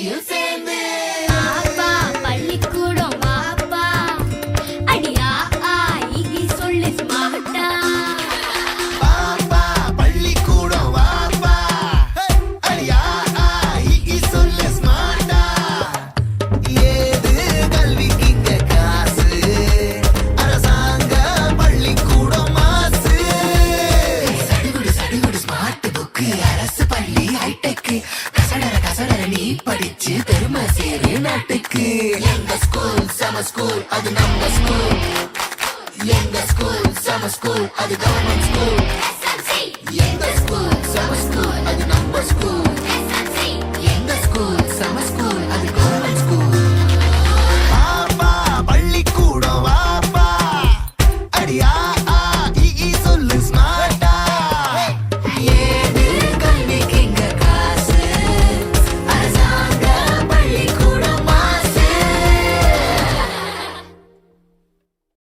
நீயும் சேர்ந்து ஆப்பா பள்ளிக்கூடம் வாப்பா அடியா ஆகி சொல்லு ஸ்மார்ட்டா பாப்பா பள்ளிக்கூடம் வாப்பா அடியா ஆகி சொல்லு ஸ்மார்ட்டா ஏது கல்விக்கு இங்க காசு அரசாங்க பள்ளிக்கூடம் மாசு சடுகுடு சடுகுடு ஸ்மார்ட் புக்கு அரசு பள்ளி ஹைடெக் கசடர நீ படிச்சு பெருமை சேரு நாட்டுக்கு எங்க ஸ்கூல் சம ஸ்கூல் அது நம்ம ஸ்கூல் எங்க ஸ்கூல் சம ஸ்கூல் அது கவர்மெண்ட் ஸ்கூல் எங்க ஸ்கூல் சம ஸ்கூல் அது நம்ம ஸ்கூல்